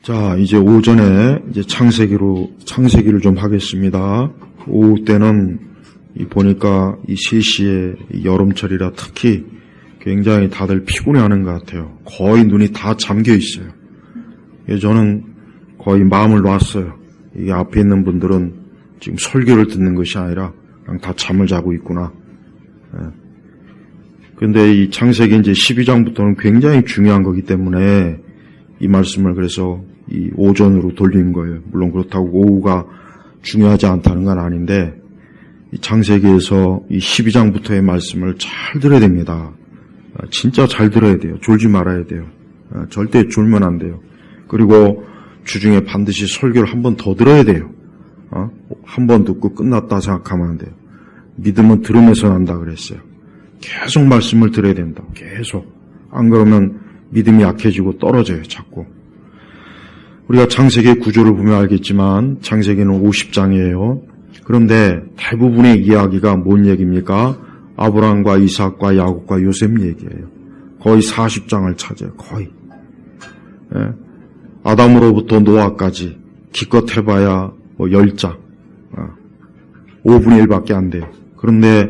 자, 이제 오전에 이제 창세기를 좀 하겠습니다. 오후 때는 보니까 이 3시에 여름철이라 특히 굉장히 다들 피곤해하는 것 같아요. 거의 눈이 다 잠겨 있어요. 저는 거의 마음을 놨어요. 이 앞에 있는 분들은 지금 설교를 듣는 것이 아니라 그냥 다 잠을 자고 있구나. 그런데 이 창세기 이제 12장부터는 굉장히 중요한 거기 때문에 이 말씀을 그래서 이 오전으로 돌린 거예요. 물론 그렇다고 오후가 중요하지 않다는 건 아닌데, 이 창세기에서 이 12장부터의 말씀을 잘 들어야 됩니다. 진짜 잘 들어야 돼요. 졸지 말아야 돼요. 절대 졸면 안 돼요. 그리고 주중에 반드시 설교를 한 번 더 들어야 돼요. 한 번 듣고 끝났다 생각하면 안 돼요. 믿음은 들으면서 난다 그랬어요. 계속 말씀을 들어야 된다. 계속. 안 그러면 믿음이 약해지고 떨어져요. 자꾸. 우리가 창세기의 구조를 보면 알겠지만 창세기는 50장이에요. 그런데 대부분의 이야기가 뭔 얘기입니까? 아브라함과 이삭과 야곱과 요셉 얘기예요. 거의 40장을 차지해요. 거의. 아담으로부터 노아까지 기껏 해봐야 10장. 5분의 1밖에 안 돼요. 그런데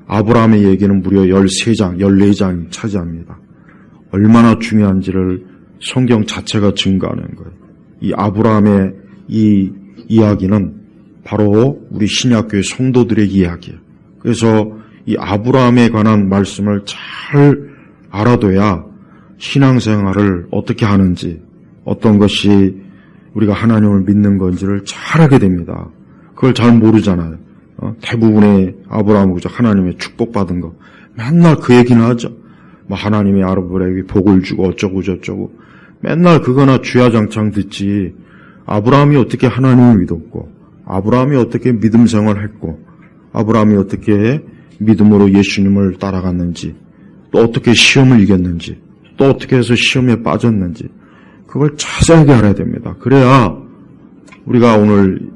아브라함의 얘기는 무려 13장, 14장 차지합니다. 얼마나 중요한지를 성경 자체가 증거하는 거예요. 이 아브라함의 이 이야기는 바로 우리 신약교회 성도들의 이야기예요. 그래서 이 아브라함에 관한 말씀을 잘 알아둬야 신앙생활을 어떻게 하는지, 어떤 것이 우리가 하나님을 믿는 건지를 잘 알게 됩니다. 그걸 잘 모르잖아요. 대부분의 아브라함은 그저 하나님의 축복받은 거 맨날 그 얘기는 하죠. 뭐 하나님이 아브라함에게 복을 주고 어쩌고 저쩌고 맨날 그거나 주야장창 듣지. 아브라함이 어떻게 하나님을 믿었고, 아브라함이 어떻게 믿음 생활했고, 아브라함이 어떻게 믿음으로 예수님을 따라갔는지, 또 어떻게 시험을 이겼는지, 또 어떻게 해서 시험에 빠졌는지, 그걸 자세하게 알아야 됩니다. 그래야 우리가 오늘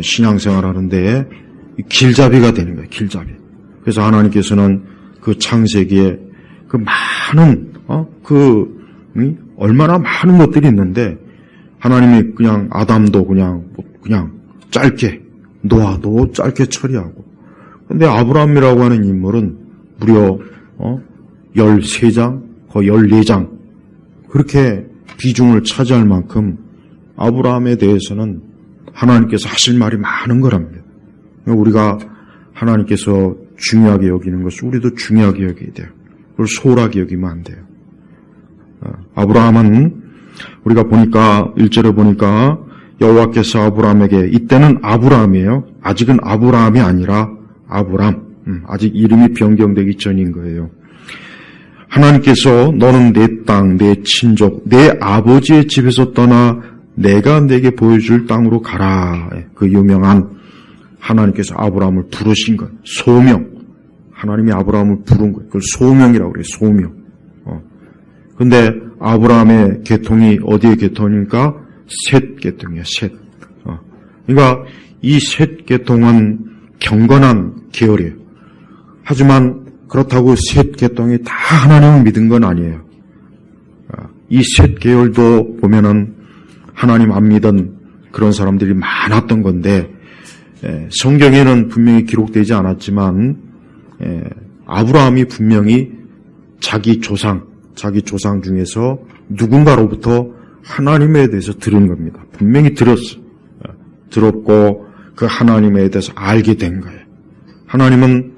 신앙생활 하는데 길잡이가 되는 거예요. 길잡이. 그래서 하나님께서는 그 창세기에 그 많은 얼마나 많은 것들이 있는데 하나님이 그냥 아담도 그냥 짧게, 노아도 짧게 처리하고, 근데 아브라함이라고 하는 인물은 무려 13장, 거의 14장 그렇게 비중을 차지할 만큼 아브라함에 대해서는 하나님께서 하실 말이 많은 거랍니다. 우리가 하나님께서 중요하게 여기는 것을 우리도 중요하게 여겨야 돼요. 그걸 소홀하게 여기면 안 돼요. 아브라함은 우리가 보니까 1절에 보니까 여호와께서 아브라함에게, 이때는 아브라함이에요. 아직은 아브라함이 아니라 아브람. 아직 이름이 변경되기 전인 거예요. 하나님께서 너는 내 땅, 내 친족, 내 아버지의 집에서 떠나 내가 내게 보여줄 땅으로 가라. 그 유명한 하나님께서 아브라함을 부르신 것. 소명. 하나님이 아브라함을 부른 것. 그걸 소명이라고 그래요. 소명. 근데 아브라함의 계통이 어디의 계통입니까? 셋 계통이에요. 셋. 그러니까 이 셋 계통은 경건한 계열이에요. 하지만 그렇다고 셋 계통이 다 하나님을 믿은 건 아니에요. 이 셋 계열도 보면은 하나님 안 믿은 그런 사람들이 많았던 건데, 성경에는 분명히 기록되지 않았지만 아브라함이 분명히 자기 조상 중에서 누군가로부터 하나님에 대해서 들은 겁니다. 분명히 들었어요. 들었고 그 하나님에 대해서 알게 된 거예요. 하나님은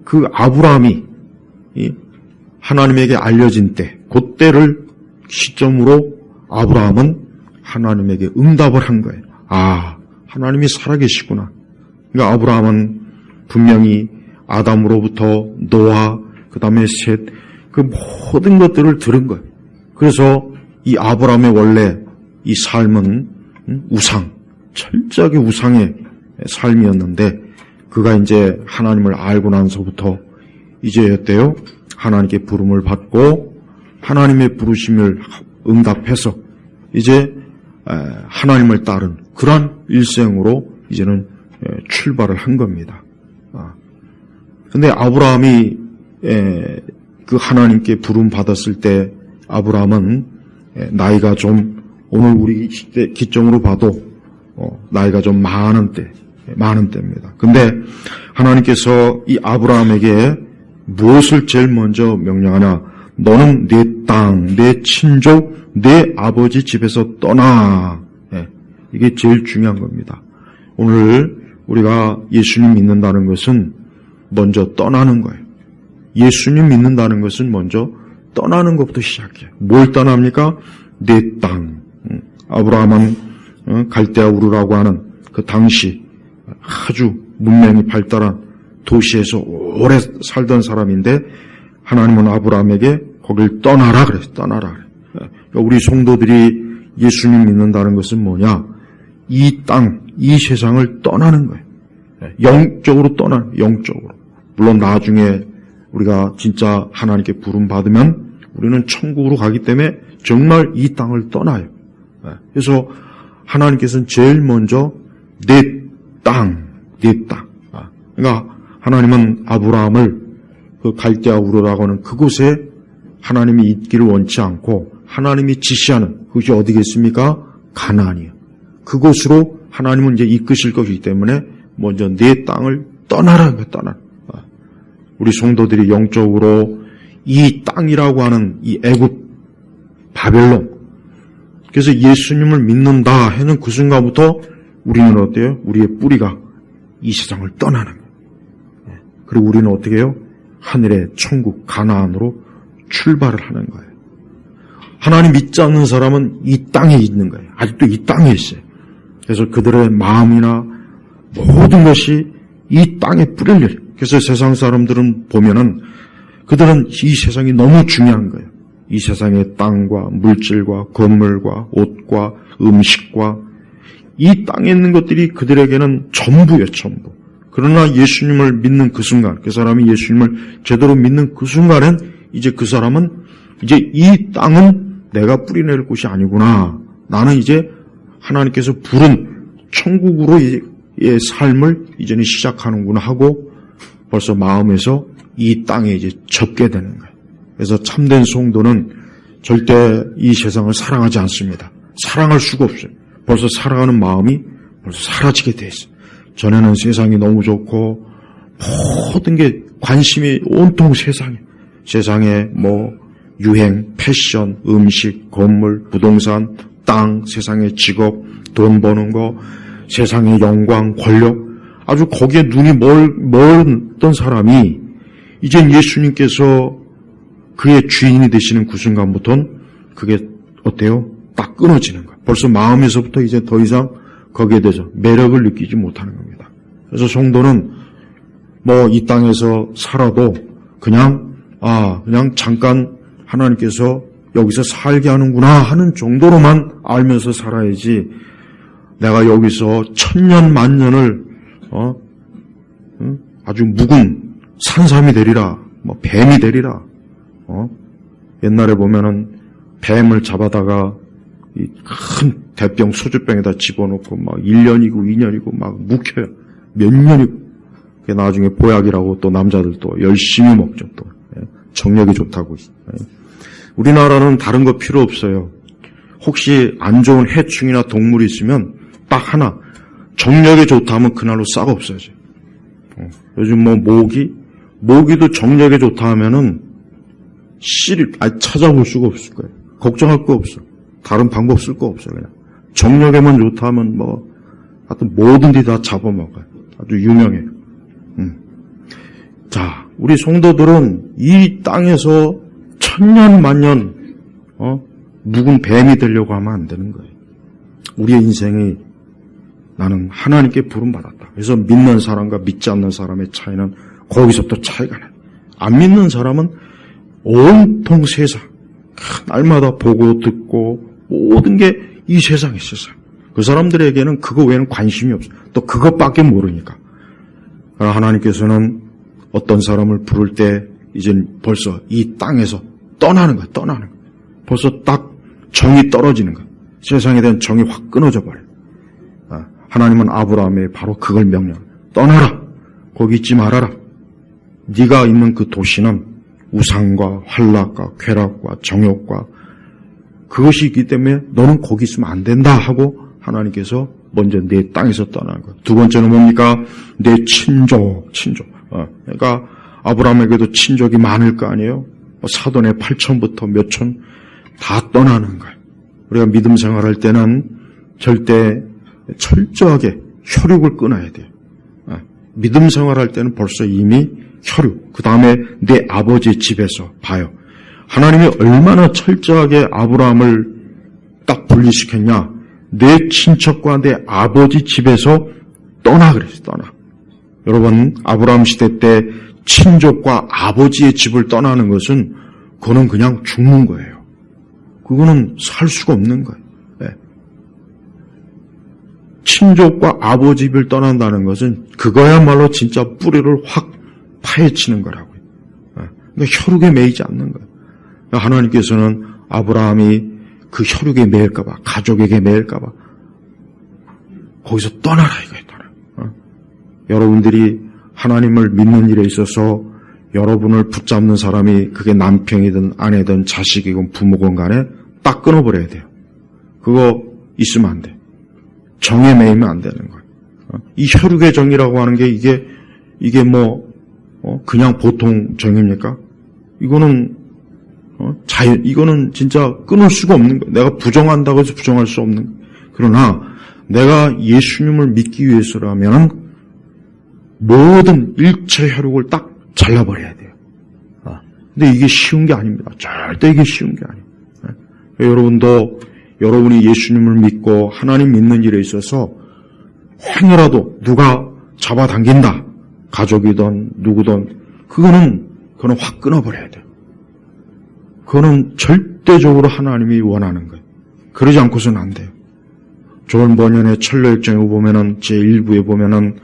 그 아브라함이 하나님에게 알려진 때, 그때를 시점으로 아브라함은 하나님에게 응답을 한 거예요. 하나님이 살아계시구나. 그러니까 아브라함은 분명히 아담으로부터 노아, 그 다음에 셋, 그 모든 것들을 들은 거예요. 그래서 이 아브라함의 원래 이 삶은 철저하게 우상의 삶이었는데, 그가 이제 하나님을 알고 나서부터 이제였대요. 하나님께 부름을 받고 하나님의 부르심을 응답해서 이제 하나님을 따른 그러한 일생으로 이제는 출발을 한 겁니다. 근데 아브라함이 그 하나님께 부름 받았을 때 아브라함은 나이가 좀 오늘 우리 시대 기점으로 봐도 나이가 좀 많은 때입니다. 근데 하나님께서 이 아브라함에게 무엇을 제일 먼저 명령하냐? 너는 내 땅, 내 친족, 내 아버지 집에서 떠나. 이게 제일 중요한 겁니다. 오늘 우리가 예수님 믿는다는 것은 먼저 떠나는 거예요. 예수님 믿는다는 것은 먼저 떠나는 것부터 시작해요. 뭘 떠납니까? 내 땅. 아브라함은 갈대아 우르라고 하는 그 당시 아주 문명이 발달한 도시에서 오래 살던 사람인데 하나님은 아브라함에게 거길 떠나라 그랬어요. 떠나라 그래요. 그러니까 우리 성도들이 예수님 믿는다는 것은 뭐냐? 이 땅, 이 세상을 떠나는 거예요. 영적으로 떠나는 거예요. 영적으로. 물론 나중에 우리가 진짜 하나님께 부름 받으면 우리는 천국으로 가기 때문에 정말 이 땅을 떠나요. 그래서 하나님께서는 제일 먼저 내 땅. 그러니까 하나님은 아브라함을 그 갈대아 우르라고 하는 그곳에 하나님이 있기를 원치 않고 하나님이 지시하는 그것이 어디겠습니까? 가나안이에요. 그곳으로 하나님은 이제 이끄실 것이기 때문에 먼저 내 땅을 떠나라는 거예요. 떠나. 우리 성도들이 영적으로 이 땅이라고 하는 이 애굽 바벨론, 그래서 예수님을 믿는다 하는 그 순간부터 우리는 어때요? 우리의 뿌리가 이 세상을 떠나는 거예요. 그리고 우리는 어떻게 해요? 하늘의 천국 가나안으로 출발을 하는 거예요. 하나님 믿지 않는 사람은 이 땅에 있는 거예요. 아직도 이 땅에 있어요. 그래서 그들의 마음이나 모든 것이 이 땅에 뿌릴 일. 그래서 세상 사람들은 보면은 그들은 이 세상이 너무 중요한 거예요. 이 세상의 땅과 물질과 건물과 옷과 음식과 이 땅에 있는 것들이 그들에게는 전부예요, 전부. 그러나 예수님을 믿는 그 순간, 그 사람이 예수님을 제대로 믿는 그 순간엔 이제 그 사람은 이제 이 땅은 내가 뿌리낼 곳이 아니구나. 나는 이제 하나님께서 부른 천국으로의 삶을 이제는 시작하는구나 하고 벌써 마음에서 이 땅에 이제 접게 되는 거예요. 그래서 참된 성도는 절대 이 세상을 사랑하지 않습니다. 사랑할 수가 없어요. 벌써 살아가는 마음이 벌써 사라지게 돼 있어요. 전에는 세상이 너무 좋고 모든 게 관심이 온통 세상에 뭐 유행, 패션, 음식, 건물, 부동산, 땅, 세상의 직업, 돈 버는 거, 세상의 영광, 권력, 아주 거기에 눈이 멀던 사람이 이젠 예수님께서 그의 주인이 되시는 그 순간부터는 그게 어때요? 딱 끊어지는 거예요. 벌써 마음에서부터 이제 더 이상 거기에 대해서 매력을 느끼지 못하는 겁니다. 그래서 성도는 뭐 이 땅에서 살아도 그냥 잠깐 하나님께서 여기서 살게 하는구나 하는 정도로만 알면서 살아야지 내가 여기서 천년 만년을 아주 묵은 산삼이 되리라, 뭐 뱀이 되리라. 옛날에 보면은 뱀을 잡아다가 이 큰 대병 소주병에다 집어넣고 막 1년이고 2년이고 막 묵혀요. 몇 년이고. 그게 나중에 보약이라고 또 남자들 또 열심히 먹죠. 또 정력이 좋다고. 우리나라는 다른 거 필요 없어요. 혹시 안 좋은 해충이나 동물이 있으면 딱 하나 정력이 좋다면 그날로 싹 없어져요. 요즘 뭐 모기도 정력이 좋다 하면은 찾아볼 수가 없을 거예요. 걱정할 거 없어. 다른 방법 쓸 거 없어요. 그냥 정력에만 좋다 하면 뭐 하여튼 뭐든지 다 잡아먹어요. 아주 유명해요. 자, 우리 성도들은 이 땅에서 천년 만년 묵은 뱀이 되려고 하면 안 되는 거예요. 우리의 인생이 나는 하나님께 부름받았다. 그래서 믿는 사람과 믿지 않는 사람의 차이는 거기서부터 차이가 나요. 안 믿는 사람은 온통 세상, 날마다 보고 듣고 모든 게 이 세상에 있어요. 그 사람들에게는 그거 외에는 관심이 없어요. 또 그것밖에 모르니까. 하나님께서는 어떤 사람을 부를 때 이젠 벌써 이 땅에서 떠나는 거야. 벌써 딱 정이 떨어지는 거야. 세상에 대한 정이 확 끊어져 버려요. 하나님은 아브라함에 바로 그걸 명령. 떠나라. 거기 있지 말아라. 네가 있는 그 도시는 우상과 환락과 쾌락과 정욕과 그것이 있기 때문에 너는 거기 있으면 안 된다 하고 하나님께서 먼저 내 땅에서 떠나는 거예요. 두 번째는 뭡니까? 내 친족. 그러니까 아브라함에게도 친족이 많을 거 아니에요? 사돈의 8천부터 몇천 다 떠나는 거예요. 우리가 믿음 생활할 때는 절대 철저하게 혈육을 끊어야 돼요. 믿음 생활할 때는 벌써 이미 혈육, 그 다음에 내 아버지 집에서 봐요. 하나님이 얼마나 철저하게 아브라함을 딱 분리시켰냐. 내 친척과 내 아버지 집에서 떠나 그랬어요. 떠나. 여러분, 아브라함 시대 때 친족과 아버지의 집을 떠나는 것은 그거는 그냥 죽는 거예요. 그거는 살 수가 없는 거예요. 네. 친족과 아버지 집을 떠난다는 것은 그거야말로 진짜 뿌리를 확 파헤치는 거라고요. 네. 그러니까 혈육에 매이지 않는 거예요. 그러니까 하나님께서는 아브라함이 그 혈육에 매일까봐, 가족에게 매일까봐 거기서 떠나라 이거예요. 떠나. 여러분들이 하나님을 믿는 일에 있어서 여러분을 붙잡는 사람이 그게 남편이든 아내든 자식이건 부모건 간에 딱 끊어버려야 돼요. 그거 있으면 안 돼. 정에 매이면 안 되는 거예요. 이 혈육의 정이라고 하는 게 이게 뭐 그냥 보통 정입니까? 이거는 이거는 진짜 끊을 수가 없는 거예요. 내가 부정한다고 해서 부정할 수 없는 거예요. 그러나 내가 예수님을 믿기 위해서라면 모든 일체 혈육을 딱 잘라버려야 돼요. 근데 이게 쉬운 게 아닙니다. 절대 이게 쉬운 게 아니에요. 여러분도 여러분이 예수님을 믿고 하나님 믿는 일에 있어서 혹여라도 누가 잡아당긴다. 가족이든 누구든 그거는 확 끊어버려야 돼요. 그거는 절대적으로 하나님이 원하는 거예요. 그러지 않고서는 안 돼요. 존 버년의 철로역정에 보면은 제1부에 보면은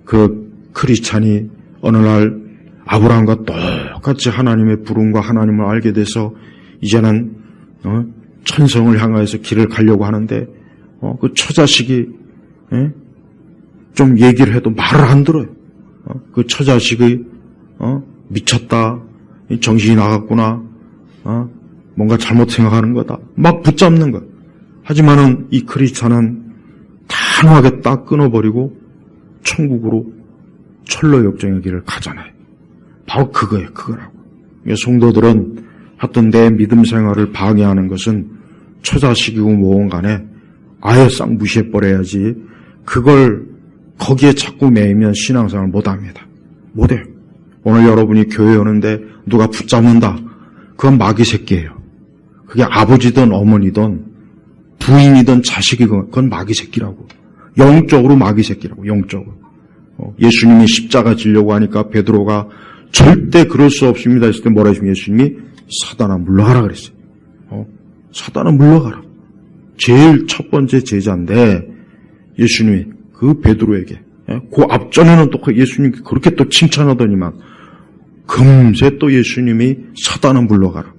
그 크리스찬이 어느 날 아브라함과 똑같이 하나님의 부름과 하나님을 알게 돼서 이제는 천성을 향하여서 길을 가려고 하는데 그 처자식이 좀 얘기를 해도 말을 안 들어요. 그 처자식이 미쳤다, 정신이 나갔구나, 뭔가 잘못 생각하는 거다, 막 붙잡는 거예요. 하지만은 이 크리스찬은 단호하게 딱 끊어버리고 천국으로 철로 역정의 길을 가잖아요. 바로 그거예요. 그거라고. 성도들은 하여튼 내 믿음 생활을 방해하는 것은 처자식이고 뭐건 간에 아예 싹 무시해버려야지, 그걸 거기에 자꾸 매이면 신앙생활 못합니다. 못해요. 오늘 여러분이 교회 오는데 누가 붙잡는다. 그건 마귀 새끼예요. 그게 아버지든 어머니든 부인이든 자식이든 그건 마귀 새끼라고. 영적으로 마귀 새끼라고. 영적으로. 예수님이 십자가 지려고 하니까 베드로가 절대 그럴 수 없습니다 했을 때 뭐라 했습니까? 예수님이 사단아 물러가라 그랬어요. 사단아 물러가라. 제일 첫 번째 제자인데 예수님이 그 베드로에게, 그 앞전에는 또 예수님이 그렇게 또 칭찬하더니만 금세 또 예수님이 사단아 물러가라.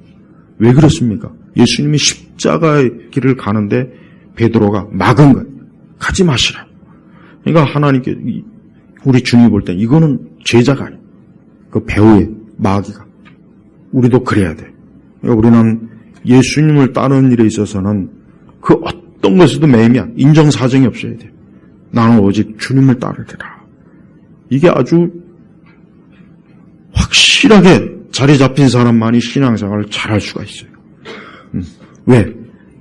왜 그렇습니까? 예수님이 십자가의 길을 가는데 베드로가 막은 거예요. 가지 마시라. 그러니까 하나님께, 우리 주님이 볼 땐 이거는 제자가 아니에요. 그 배우의 마귀가. 우리도 그래야 돼. 그러니까 우리는 예수님을 따르는 일에 있어서는 그 어떤 것에도 매이면 인정사정이 없어야 돼요. 나는 오직 주님을 따르리라. 이게 아주 확실하게 자리 잡힌 사람만이 신앙생활을 잘할 수가 있어요. 왜?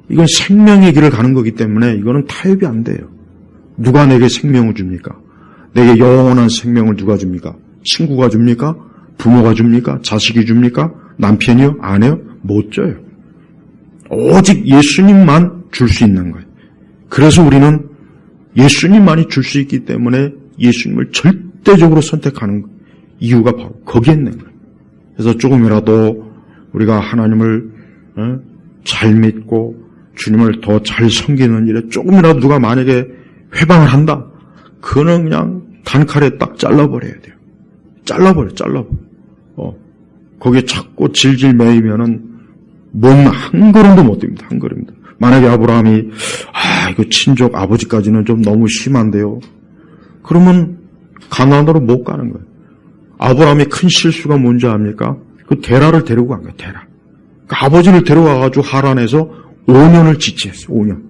이건 생명의 길을 가는 거기 때문에 이거는 타협이 안 돼요. 누가 내게 생명을 줍니까? 내게 영원한 생명을 누가 줍니까? 친구가 줍니까? 부모가 줍니까? 자식이 줍니까? 남편이요? 아내요? 못 줘요. 오직 예수님만 줄 수 있는 거예요. 그래서 우리는 예수님만이 줄 수 있기 때문에 예수님을 절대적으로 선택하는 이유가 바로 거기에 있는 거예요. 그래서 조금이라도 우리가 하나님을 잘 믿고 주님을 더 잘 섬기는 일에 조금이라도 누가 만약에 회방을 한다, 그는 그냥 단칼에 딱 잘라버려야 돼요. 잘라버려. 거기에 자꾸 질질 매이면은 한 걸음도 못 됩니다. 한 걸음도. 만약에 아브라함이 이거 친족 아버지까지는 좀 너무 심한데요. 그러면 가나안으로 못 가는 거예요. 아브라함의 큰 실수가 뭔지 압니까? 그 데라를 데리고 간 거예요. 데라. 그러니까 아버지를 데려가가지고 하란에서 5년을 지체했어요. 5년.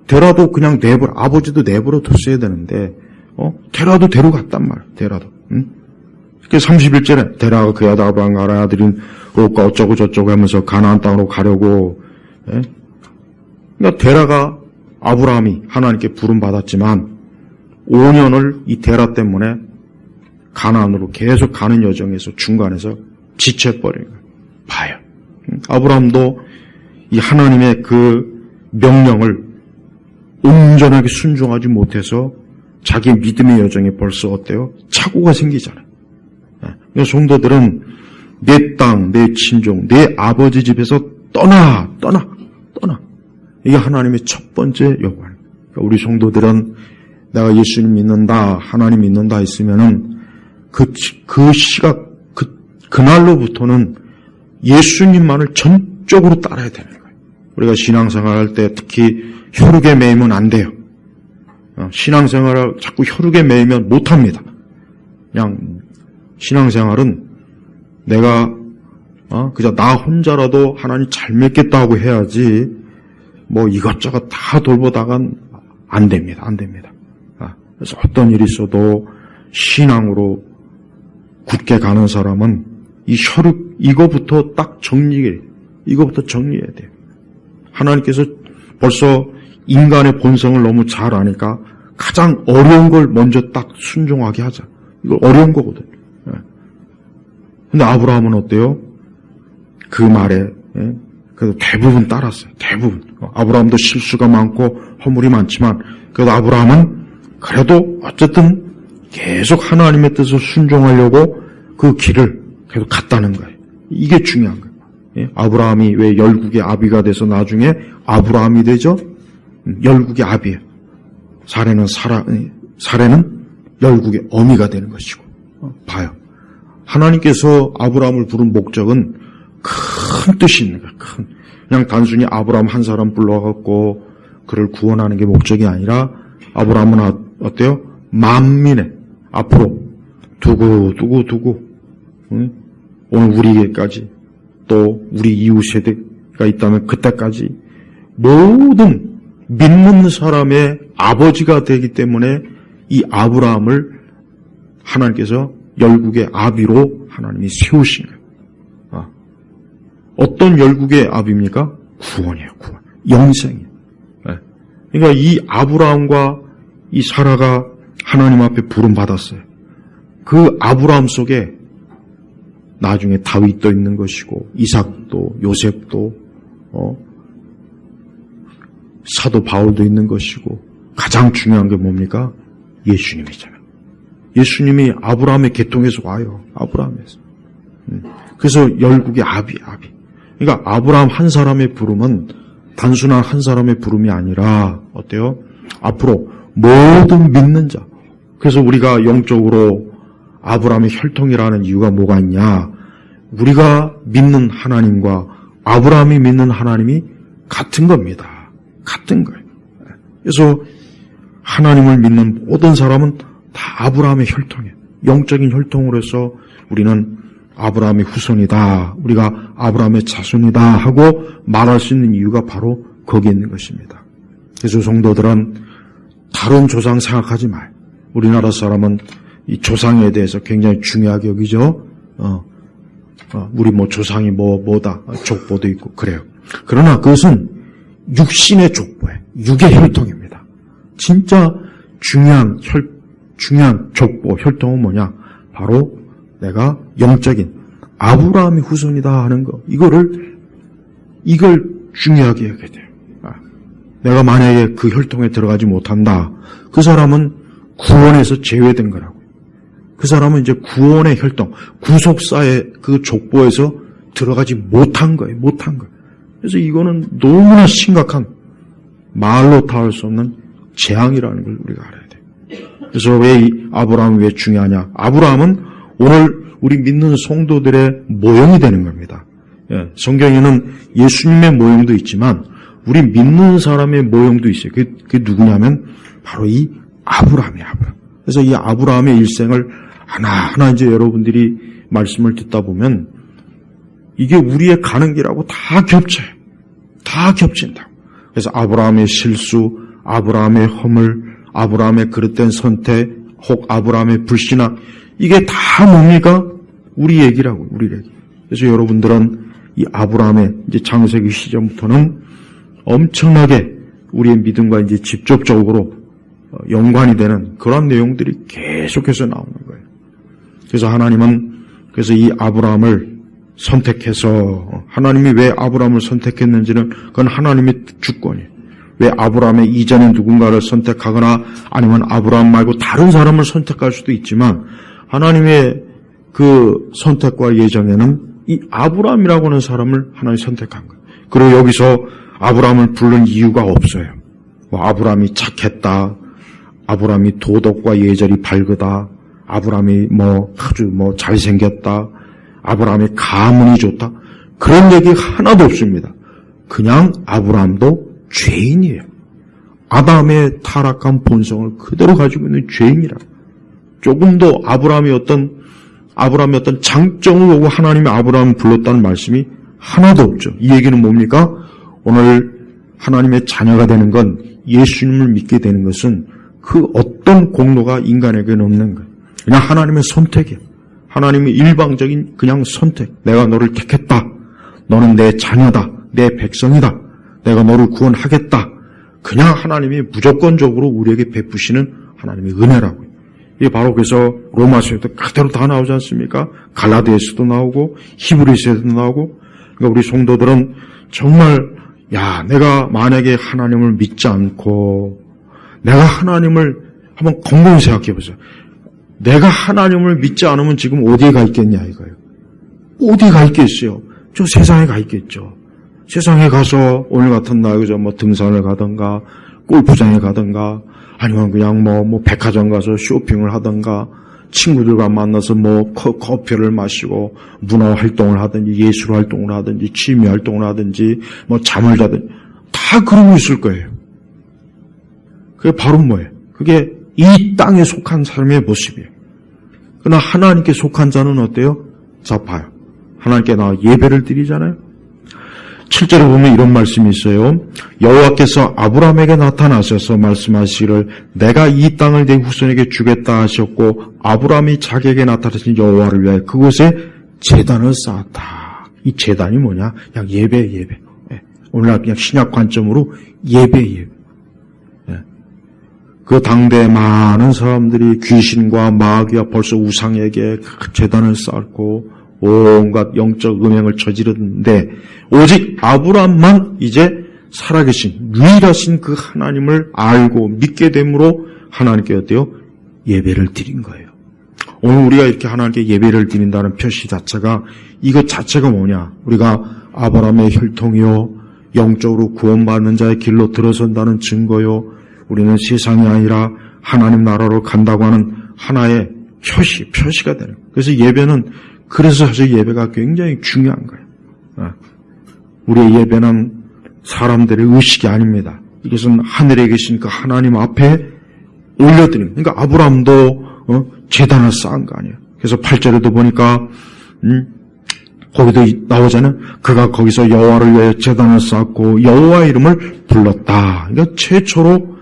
데라도 그냥 아버지도 내버려 뒀어야 되는데, 데라도 데려갔단 말이에요. 데라도. 응? 그래서 31절에 데라가 그의 아들 아브라함과 하란의 아들인 롯과 어쩌고 저쩌고 하면서 가나안 땅으로 가려고, 예? 그러니까 데라가 아브라함이 하나님께 부름 받았지만 5년을 이 데라 때문에 가나안으로 계속 가는 여정에서 중간에서 지쳐버린 거예요. 봐요. 아브라함도 이 하나님의 그 명령을 온전하게 순종하지 못해서 자기 믿음의 여정에 벌써 어때요? 착오가 생기잖아요. 그러니까 성도들은 내 땅, 내 친종, 내 아버지 집에서 떠나. 이게 하나님의 첫 번째 요구예요. 그러니까 우리 성도들은 내가 예수님 믿는다, 하나님 믿는다 했으면은 그 시각, 그날로부터는 예수님만을 전적으로 따라야 되는 거예요. 우리가 신앙생활 할 때 특히 혈육에 매이면 안 돼요. 신앙생활을 자꾸 혈육에 매이면 못합니다. 그냥 신앙생활은 내가 그저 나 혼자라도 하나님 잘 믿겠다 하고 해야지 뭐 이것저것 다 돌보다간 안 됩니다. 그래서 어떤 일이 있어도 신앙으로 굳게 가는 사람은 이 혈육 이거부터 정리해야 돼요. 하나님께서 벌써 인간의 본성을 너무 잘 아니까 가장 어려운 걸 먼저 딱 순종하게 하자. 이거 어려운 거거든. 근데 아브라함은 어때요? 그 말에 그래도 대부분 따랐어요. 대부분. 아브라함도 실수가 많고 허물이 많지만 그래도 아브라함은 그래도 어쨌든 계속 하나님의 뜻을 순종하려고 그 길을 계속 갔다는 거예요. 이게 중요한 거예요. 아브라함이 왜 열국의 아비가 돼서 나중에 아브라함이 되죠? 열국의 아비예요. 사례는 열국의 어미가 되는 것이고. 봐요. 하나님께서 아브라함을 부른 목적은 큰 뜻이 있는 거예요. 그냥 단순히 아브라함 한 사람 불러갖고 그를 구원하는 게 목적이 아니라 아브라함은 어때요? 만민의 앞으로 두고 오늘 우리에게까지 또 우리 이웃 세대가 있다면 그때까지 모든 믿는 사람의 아버지가 되기 때문에 이 아브라함을 하나님께서 열국의 아비로 하나님이 세우신 거예요. 어떤 열국의 아비입니까? 구원이에요. 구원. 영생이에요. 그러니까 이 아브라함과 이 사라가 하나님 앞에 부름받았어요. 그 아브라함 속에 나중에 다윗도 있는 것이고 이삭도 요셉도 사도 바울도 있는 것이고 가장 중요한 게 뭡니까? 예수님이잖아요. 예수님이 아브라함의 계통에서 와요. 아브라함에서. 그래서 열국의 아비. 그러니까 아브라함 한 사람의 부름은 단순한 한 사람의 부름이 아니라 어때요? 앞으로 모든 믿는 자. 그래서 우리가 영적으로 아브라함의 혈통이라는 이유가 뭐가 있냐? 우리가 믿는 하나님과 아브라함이 믿는 하나님이 같은 겁니다. 같은 거예요. 그래서 하나님을 믿는 모든 사람은 다 아브라함의 혈통이에요. 영적인 혈통으로서 우리는 아브라함의 후손이다. 우리가 아브라함의 자손이다 하고 말할 수 있는 이유가 바로 거기에 있는 것입니다. 그래서 성도들은 다른 조상 생각하지 마요. 우리나라 사람은 이 조상에 대해서 굉장히 중요하게 여기죠. 우리 조상이 뭐다. 족보도 있고 그래요. 그러나 그것은 육신의 족보예요. 육의 혈통입니다. 진짜 중요한 족보, 혈통은 뭐냐? 바로 내가 영적인 아브라함의 후손이다 하는 거. 이걸 중요하게 여겨야 돼요. 내가 만약에 그 혈통에 들어가지 못한다. 그 사람은 구원에서 제외된 거라고. 그 사람은 이제 구원의 혈통, 구속사의 그 족보에서 들어가지 못한 거예요. 그래서 이거는 너무나 심각한 말로 다 할 수 없는 재앙이라는 걸 우리가 알아야 돼요. 그래서 왜 아브라함이 왜 중요하냐? 아브라함은 오늘 우리 믿는 성도들의 모형이 되는 겁니다. 성경에는 예수님의 모형도 있지만 우리 믿는 사람의 모형도 있어요. 그게 누구냐면 바로 이 아브라함이에요. 그래서 이 아브라함의 일생을 하나하나 이제 여러분들이 말씀을 듣다 보면 이게 우리의 가는 길하고 다 겹쳐요. 다 겹친다고. 그래서 아브라함의 실수, 아브라함의 허물, 아브라함의 그릇된 선택, 혹 아브라함의 불신앙, 이게 다 뭡니까? 우리 얘기라고, 우리 얘기. 그래서 여러분들은 이 아브라함의 이제 창세기 시점부터는 엄청나게 우리의 믿음과 이제 직접적으로 연관이 되는 그런 내용들이 계속해서 나오는 거예요. 그래서 하나님은 그래서 이 아브라함을 선택해서 하나님이 왜 아브라함을 선택했는지는 그건 하나님의 주권이에요. 왜 아브라함의 이전에 누군가를 선택하거나 아니면 아브라함 말고 다른 사람을 선택할 수도 있지만 하나님의 그 선택과 예정에는 이 아브라함이라고 하는 사람을 하나님이 선택한 거예요. 그리고 여기서 아브라함을 부른 이유가 없어요. 아브라함이 착했다, 아브라함이 도덕과 예절이 밝으다, 아브라함이 아주 잘생겼다, 아브라함의 가문이 좋다, 그런 얘기 하나도 없습니다. 그냥 아브라함도 죄인이에요. 아담의 타락한 본성을 그대로 가지고 있는 죄인이라. 조금도 아브라함의 어떤 장점을 보고 하나님이 아브라함을 불렀다는 말씀이 하나도 없죠. 이 얘기는 뭡니까? 오늘 하나님의 자녀가 되는 건, 예수님을 믿게 되는 것은 그 어떤 공로가 인간에게는 없는 거예요. 그냥 하나님의 선택이에요. 하나님의 일방적인 그냥 선택. 내가 너를 택했다. 너는 내 자녀다. 내 백성이다. 내가 너를 구원하겠다. 그냥 하나님이 무조건적으로 우리에게 베푸시는 하나님의 은혜라고요. 이게 바로 그래서 로마서에도 그대로 다 나오지 않습니까? 갈라디아서도 나오고 히브리서에도 나오고. 그러니까 우리 성도들은 정말 내가 만약에 하나님을 믿지 않고 내가 하나님을 한번 곰곰이 생각해 보세요. 내가 하나님을 믿지 않으면 지금 어디에 가 있겠냐 이거예요. 어디 가 있겠어요? 저 세상에 가 있겠죠. 세상에 가서 오늘 같은 날 그저 등산을 가든가 골프장에 가든가 아니면 그냥 백화점 가서 쇼핑을 하든가 친구들과 만나서 커피를 마시고 문화 활동을 하든지 예술 활동을 하든지 취미 활동을 하든지 잠을 자든지 다 그러고 있을 거예요. 그게 바로 뭐예요? 그게 이 땅에 속한 삶의 모습이에요. 그러나 하나님께 속한 자는 어때요? 자파요. 하나님께 나 예배를 드리잖아요. 7절에 보면 이런 말씀이 있어요. 여호와께서 아브라함에게 나타나셔서 말씀하시기를 내가 이 땅을 내 후손에게 주겠다 하셨고 아브라함이 자기에게 나타나신 여호와를 위하여 그곳에 제단을 쌓았다. 이 제단이 뭐냐? 그냥 예배. 오늘날 그냥 신약 관점으로 예배. 그 당대 많은 사람들이 귀신과 마귀와 벌써 우상에게 제단을 쌓고 온갖 영적 음행을 저지르는데 오직 아브라함만 이제 살아계신 유일하신 그 하나님을 알고 믿게 됨으로 하나님께 어때요? 예배를 드린 거예요. 오늘 우리가 이렇게 하나님께 예배를 드린다는 표시 자체가 이것 자체가 뭐냐? 우리가 아브라함의 혈통이요 영적으로 구원받는 자의 길로 들어선다는 증거요 우리는 세상이 아니라 하나님 나라로 간다고 하는 하나의 표시가 되는 거예요. 그래서 예배는 그래서 사실 예배가 굉장히 중요한 거예요. 우리의 예배는 사람들의 의식이 아닙니다. 이것은 하늘에 계신 그 하나님 앞에 올려드리는. 그러니까 아브라함도 제단을 쌓은 거 아니에요. 그래서 8절에도 보니까 거기도 나오잖아요. 그가 거기서 여호와를 위하여 제단을 쌓고 여호와의 이름을 불렀다. 그러니까 최초로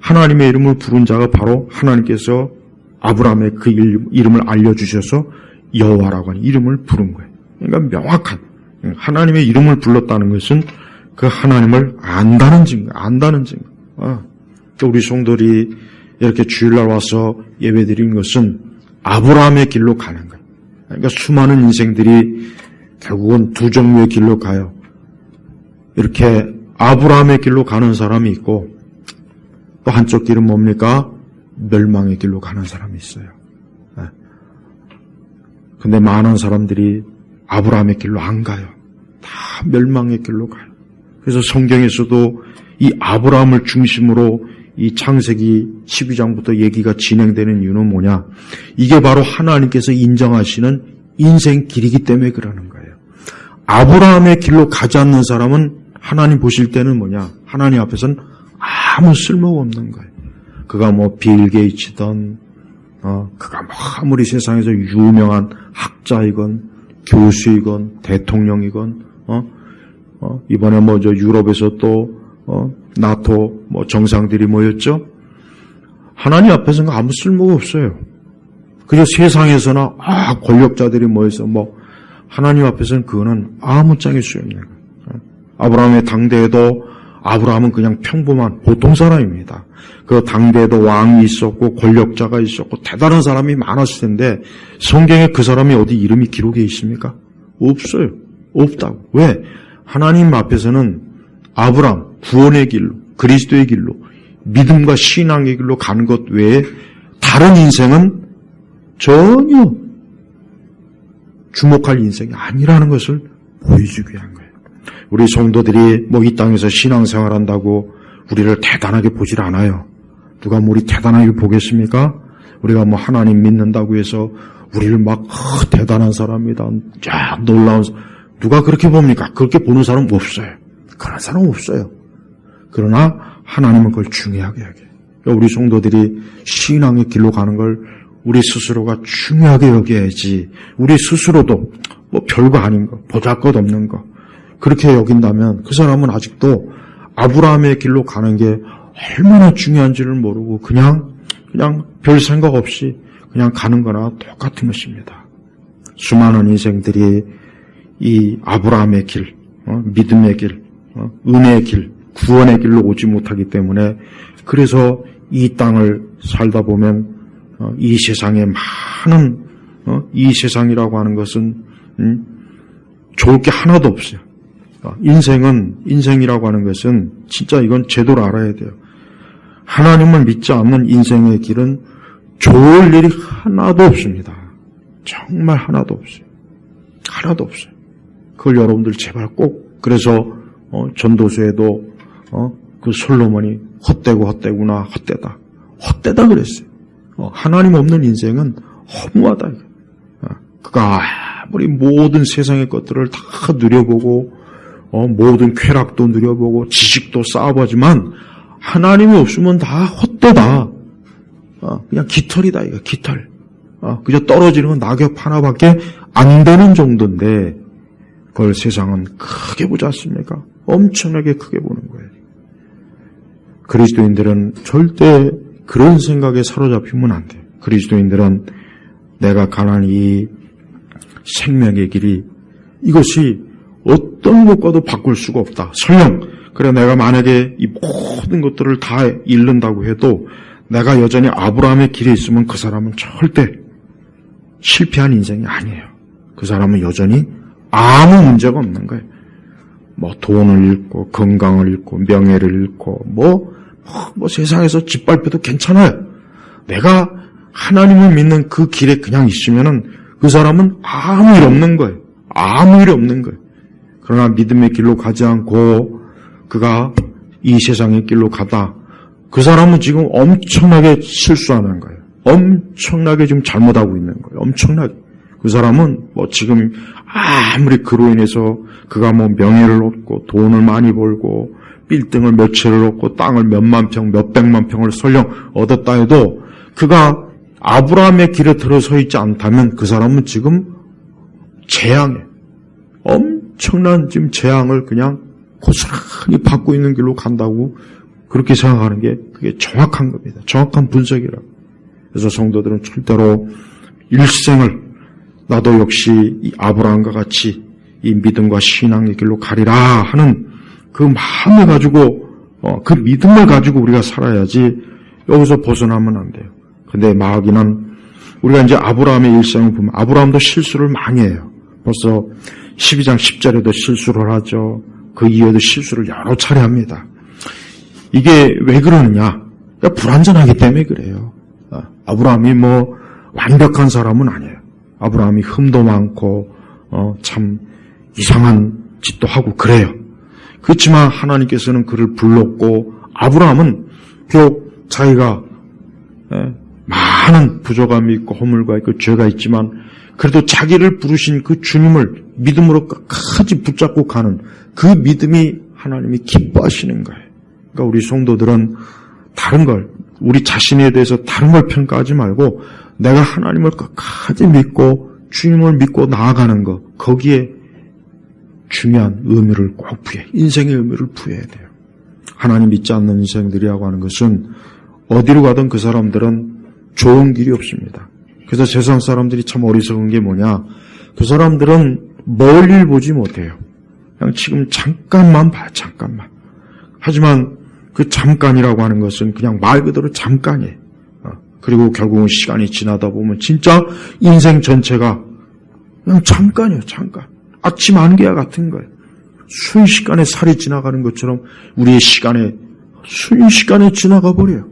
하나님의 이름을 부른 자가 바로 하나님께서 아브라함의 그 이름을 알려주셔서 여호와라고 하는 이름을 부른 거예요. 그러니까 명확한 하나님의 이름을 불렀다는 것은 그 하나님을 안다는 증거. 우리 성도들이 이렇게 주일날 와서 예배드리는 것은 아브라함의 길로 가는 거예요. 그러니까 수많은 인생들이 결국은 두 종류의 길로 가요. 이렇게 아브라함의 길로 가는 사람이 있고 또 한쪽 길은 뭡니까? 멸망의 길로 가는 사람이 있어요. 근데 많은 사람들이 아브라함의 길로 안 가요. 다 멸망의 길로 가요. 그래서 성경에서도 이 아브라함을 중심으로 이 창세기 12장부터 얘기가 진행되는 이유는 뭐냐? 이게 바로 하나님께서 인정하시는 인생 길이기 때문에 그러는 거예요. 아브라함의 길로 가지 않는 사람은 하나님 보실 때는 뭐냐? 하나님 앞에서는 아무 쓸모가 없는 거예요. 그가 빌 게이츠든 그가 아무리 세상에서 유명한 학자이건 교수이건 대통령이건 이번에 저 유럽에서 또 나토 정상들이 모였죠. 하나님 앞에서는 아무 쓸모가 없어요. 그저 세상에서나 권력자들이 모여서 하나님 앞에서는 그거는 아무 짝일 수 없는 거예요. 아브라함의 당대에도 아브라함은 그냥 평범한 보통 사람입니다. 그 당대에도 왕이 있었고 권력자가 있었고 대단한 사람이 많았을 텐데 성경에 그 사람이 어디 이름이 기록해 있습니까? 없어요. 없다고. 왜? 하나님 앞에서는 아브라함 구원의 길로 그리스도의 길로 믿음과 신앙의 길로 가는 것 외에 다른 인생은 전혀 주목할 인생이 아니라는 것을 보여주기 위한 거예요. 우리 성도들이 이 땅에서 신앙생활한다고 우리를 대단하게 보질 않아요. 누가 우리 대단하게 보겠습니까? 우리가 하나님 믿는다고 해서 우리를 대단한 사람이다, 쫙 놀라운 누가 그렇게 봅니까? 그렇게 보는 사람 없어요. 그런 사람 없어요. 그러나 하나님은 그걸 중요하게 여겨요. 우리 성도들이 신앙의 길로 가는 걸 우리 스스로가 중요하게 여겨야지. 우리 스스로도 별거 아닌 거, 보잘것없는 거 그렇게 여긴다면 그 사람은 아직도 아브라함의 길로 가는 게 얼마나 중요한지를 모르고 그냥 별 생각 없이 그냥 가는 거나 똑같은 것입니다. 수많은 인생들이 이 아브라함의 길, 믿음의 길, 은혜의 길, 구원의 길로 오지 못하기 때문에 그래서 이 땅을 살다 보면 이 세상에 많은 이 세상이라고 하는 것은 좋을 게 하나도 없어요. 인생이라고 하는 것은 진짜 이건 제대로 알아야 돼요. 하나님을 믿지 않는 인생의 길은 좋을 일이 하나도 없습니다. 정말 하나도 없어요. 하나도 없어요. 그걸 여러분들 제발 꼭 그래서 전도서에도 그 솔로몬이 헛되구나 헛되다 그랬어요. 하나님 없는 인생은 허무하다. 그가 아무리 모든 세상의 것들을 다 누려보고 모든 쾌락도 누려보고 지식도 쌓아보지만 하나님이 없으면 다 헛되다. 그냥 깃털이다 이거 깃털. 그저 떨어지는 건 낙엽 하나밖에 안 되는 정도인데 그걸 세상은 크게 보지 않습니까? 엄청나게 크게 보는 거예요. 그리스도인들은 절대 그런 생각에 사로잡히면 안 돼요. 그리스도인들은 내가 가는 이 생명의 길이 이것이 어떤 것과도 바꿀 수가 없다. 설령 그래 내가 만약에 이 모든 것들을 다 잃는다고 해도 내가 여전히 아브라함의 길에 있으면 그 사람은 절대 실패한 인생이 아니에요. 그 사람은 여전히 아무 문제가 없는 거예요. 돈을 잃고 건강을 잃고 명예를 잃고 세상에서 짓밟혀도 괜찮아요. 내가 하나님을 믿는 그 길에 그냥 있으면은 그 사람은 아무 일 없는 거예요. 아무 일 없는 거예요. 그러나 믿음의 길로 가지 않고 그가 이 세상의 길로 가다 그 사람은 지금 엄청나게 실수하는 거예요. 엄청나게 지금 잘못하고 있는 거예요. 엄청나게. 그 사람은 지금 아무리 그로 인해서 그가 명예를 얻고 돈을 많이 벌고 빌딩을 몇 채를 얻고 땅을 몇만 평, 몇백만 평을 설령 얻었다 해도 그가 아브라함의 길에 들어서 있지 않다면 그 사람은 지금 재앙에 엄청난 지금 재앙을 그냥 고스란히 받고 있는 길로 간다고 그렇게 생각하는 게 그게 정확한 겁니다. 정확한 분석이라고. 그래서 성도들은 절대로 일생을 나도 역시 이 아브라함과 같이 이 믿음과 신앙의 길로 가리라 하는 그 마음을 가지고 그 믿음을 가지고 우리가 살아야지 여기서 벗어나면 안 돼요. 근데 마귀는 우리가 이제 아브라함의 일생을 보면 아브라함도 실수를 많이 해요. 벌써 12장 10절에도 실수를 하죠. 그 이후에도 실수를 여러 차례 합니다. 이게 왜 그러느냐? 그러니까 불완전하기 때문에 그래요. 아브라함이 완벽한 사람은 아니에요. 아브라함이 흠도 많고 참 이상한 짓도 하고 그래요. 그렇지만 하나님께서는 그를 불렀고 아브라함은 비록 자기가 많은 부족함이 있고 허물과 있고 죄가 있지만 그래도 자기를 부르신 그 주님을 믿음으로 끝까지 붙잡고 가는 그 믿음이 하나님이 기뻐하시는 거예요. 그러니까 우리 성도들은 다른 걸 우리 자신에 대해서 다른 걸 평가하지 말고 내가 하나님을 끝까지 믿고 주님을 믿고 나아가는 것, 거기에 중요한 의미를 꼭 인생의 의미를 부여해야 돼요. 하나님 믿지 않는 인생들이라고 하는 것은 어디로 가든 그 사람들은 좋은 길이 없습니다. 그래서 세상 사람들이 참 어리석은 게 뭐냐, 그 사람들은 멀리를 보지 못해요. 그냥 지금 잠깐만 봐요, 잠깐만. 하지만 그 잠깐이라고 하는 것은 그냥 말 그대로 잠깐이에요. 그리고 결국은 시간이 지나다 보면 진짜 인생 전체가 그냥 잠깐이에요, 잠깐. 아침 안개와 같은 거예요. 순식간에 살이 지나가는 것처럼 우리의 시간에 순식간에 지나가 버려요.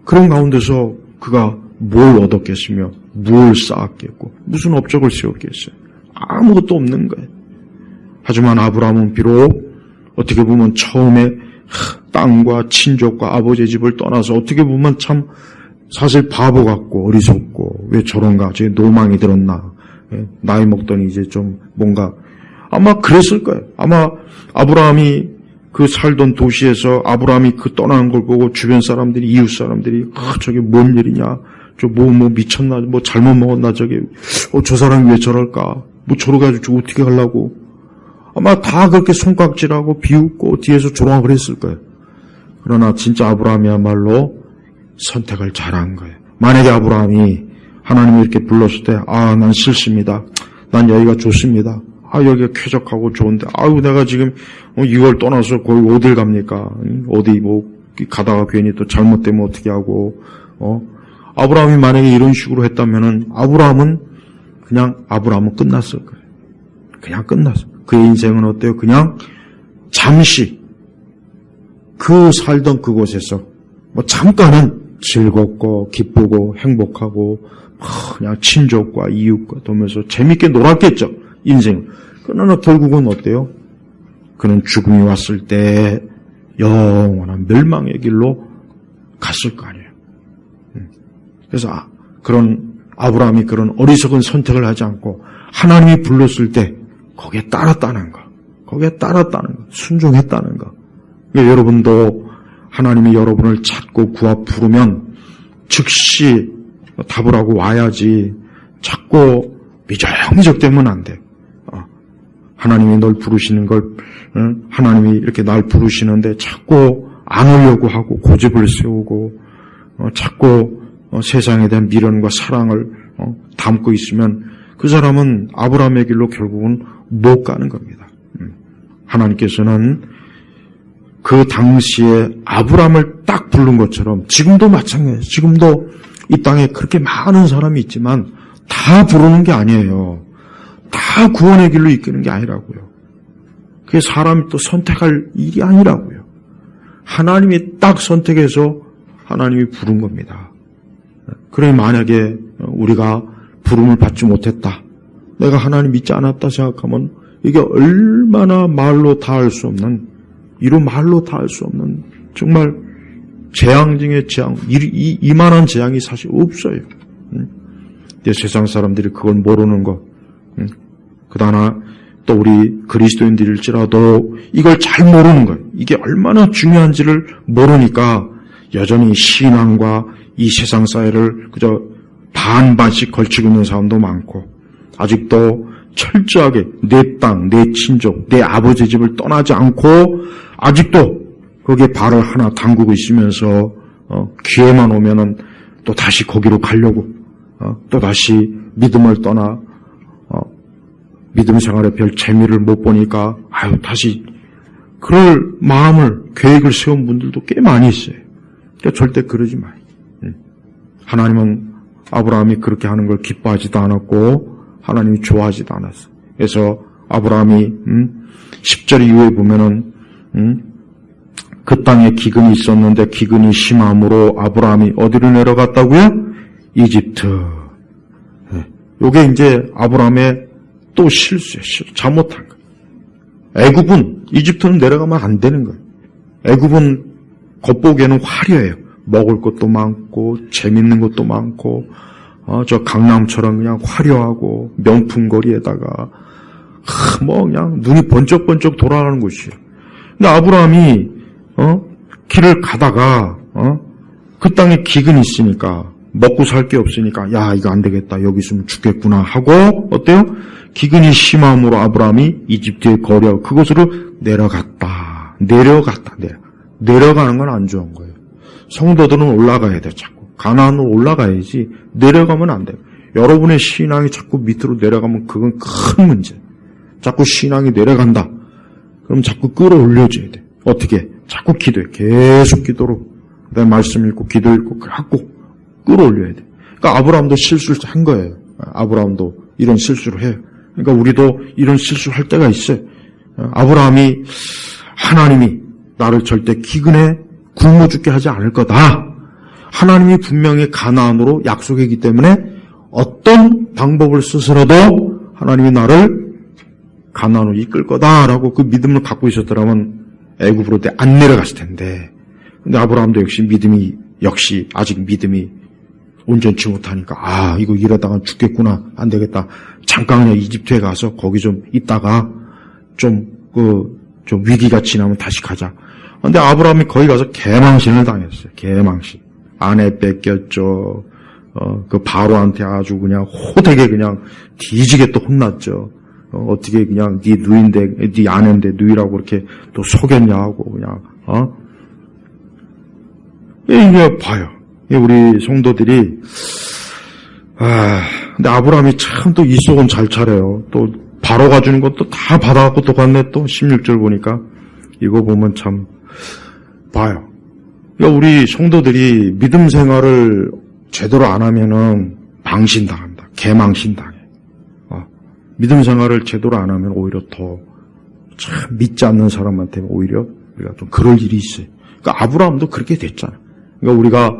그런 가운데서 그가 뭘 얻었겠으며 무엇을 쌓았겠고 무슨 업적을 세웠겠어요. 아무것도 없는 거예요. 하지만 아브라함은 비록 어떻게 보면 처음에 땅과 친족과 아버지의 집을 떠나서 어떻게 보면 참 사실 바보 같고 어리석고 왜 저런가, 제 노망이 들었나, 나이 먹더니 이제 좀 뭔가 아마 그랬을 거예요. 아마 아브라함이 그 살던 도시에서 아브라함이 그 떠나는 걸 보고 주변 사람들이, 이웃 사람들이 저게 뭔 일이냐, 저 뭐 미쳤나, 뭐 잘못 먹었나, 저게 저 사람이 왜 저럴까, 뭐 저러가지고 어떻게 하려고, 아마 다 그렇게 손깍질하고 비웃고 뒤에서 조롱을 했을 거예요. 그러나 진짜 아브라함이야말로 선택을 잘한 거예요. 만약에 아브라함이 하나님이 이렇게 불렀을 때, 난 싫습니다, 난 여기가 좋습니다, 여기가 쾌적하고 좋은데, 내가 지금 이걸 떠나서 거기 어딜 갑니까? 어디 가다가 괜히 또 잘못되면 어떻게 하고, 아브라함이 만약에 이런 식으로 했다면은, 아브라함은 끝났을 거예요. 그냥 끝났어. 그의 인생은 어때요? 그냥 잠시 그 살던 그곳에서 잠깐은 즐겁고 기쁘고 행복하고 그냥 친족과 이웃과 도면서 재밌게 놀았겠죠, 인생을. 그러나 결국은 어때요? 그는 죽음이 왔을 때 영원한 멸망의 길로 갔을 거 아니에요. 그래서 그런 아브라함이 그런 어리석은 선택을 하지 않고 하나님이 불렀을 때 거기에 따랐다는 거, 순종했다는 거. 그러니까 여러분도 하나님이 여러분을 찾고 부르면 즉시 답을 하고 와야지, 자꾸 미적미적되면 안 돼. 하나님이 널 부르시는 걸, 하나님이 이렇게 날 부르시는데 자꾸 안 오려고 하고 고집을 세우고, 자꾸 세상에 대한 미련과 사랑을 담고 있으면 그 사람은 아브라함의 길로 결국은 못 가는 겁니다. 하나님께서는 그 당시에 아브라함을 딱 부른 것처럼 지금도 마찬가지예요. 지금도 이 땅에 그렇게 많은 사람이 있지만 다 부르는 게 아니에요. 다 구원의 길로 이끄는 게 아니라고요. 그게 사람이 또 선택할 일이 아니라고요. 하나님이 딱 선택해서 하나님이 부른 겁니다. 그러니 만약에 우리가 부름을 받지 못했다, 내가 하나님 믿지 않았다 생각하면 이게 얼마나 말로 다 할 수 없는, 이로 말로 다 할 수 없는 정말 재앙 중에 재앙, 이만한 재앙이 사실 없어요. 세상 사람들이 그걸 모르는 것, 그다나 또 우리 그리스도인들일지라도 이걸 잘 모르는 것, 이게 얼마나 중요한지를 모르니까 여전히 신앙과 이 세상 사회를 그저 반반씩 걸치고 있는 사람도 많고, 아직도 철저하게 내 땅, 내 친족, 내 아버지 집을 떠나지 않고 아직도 거기에 발을 하나 담그고 있으면서 기회만 오면은 또 다시 거기로 가려고, 또 다시 믿음을 떠나 믿음 생활에 별 재미를 못 보니까 다시 그럴 마음을, 계획을 세운 분들도 꽤 많이 있어요. 그러니까 절대 그러지 마요. 하나님은 아브라함이 그렇게 하는 걸 기뻐하지도 않았고 하나님이 좋아하지도 않았어. 그래서 아브라함이 10절 이후에 보면은 그 땅에 기근이 있었는데 기근이 심함으로 아브라함이 어디로 내려갔다고요? 이집트. 요게 이제 아브라함의 또 실수예요. 잘못한 거예요. 애굽은, 이집트는 내려가면 안 되는 거예요. 애굽은 겉보기에는 화려해요. 먹을 것도 많고 재밌는 것도 많고 저 강남처럼 그냥 화려하고 명품 거리에다가 그냥 눈이 번쩍번쩍 돌아가는 곳이에요. 근데 아브라함이 길을 가다가 그 땅에 기근이 있으니까 먹고 살 게 없으니까 야 이거 안 되겠다 여기 있으면 죽겠구나 하고 어때요? 기근이 심함으로 아브라함이 이집트의 거려 그곳으로 내려가는 건 안 좋은 거예요. 성도들은 올라가야 돼. 자꾸 가나안으로 올라가야지 내려가면 안 돼요. 여러분의 신앙이 자꾸 밑으로 내려가면 그건 큰 문제. 자꾸 신앙이 내려간다. 그럼 자꾸 끌어올려줘야 돼. 어떻게? 자꾸 기도해. 계속 기도로. 그다음에 말씀 읽고 기도 읽고 하고 끌어올려야 돼. 그러니까 아브라함도 실수를 한 거예요. 아브라함도 이런 실수를 해요. 그러니까 우리도 이런 실수를 할 때가 있어요. 하나님이 나를 절대 기근에 굶어 죽게 하지 않을 거다. 하나님이 분명히 가나안으로 약속했기 때문에 어떤 방법을 쓰서라도 하나님이 나를 가나안으로 이끌 거다라고 그 믿음을 갖고 있었더라면 애굽으로 안 내려갔을 텐데. 근데 아브라함도 역시 아직 믿음이 온전치 못하니까 이거 이러다가 죽겠구나 안 되겠다. 잠깐 그냥 이집트에 가서 거기 좀 있다가 좀 위기가 지나면 다시 가자. 근데 아브라함이 거기 가서 개망신을 당했어요. 개망신. 아내 뺏겼죠. 그 바로한테 아주 그냥 호되게 그냥 뒤지게 또 혼났죠. 어떻게 그냥 네 누인데, 네 아내인데 누이라고 이렇게 또 속였냐 하고 그냥 이게 봐요. 우리 성도들이 근데 아브라함이 참 또 이 속은 잘 차려요. 또 바로가 주는 것도 다 받아갖고 또 갔네. 또 16절 보니까 이거 보면 참 봐요. 그러니까 우리 성도들이 믿음 생활을 제대로 안 하면은 망신당합니다. 개망신당해. 믿음 생활을 제대로 안 하면 오히려 더 참 믿지 않는 사람한테 오히려 우리가 좀 그럴 일이 있어요. 그러니까 아브라함도 그렇게 됐잖아. 그러니까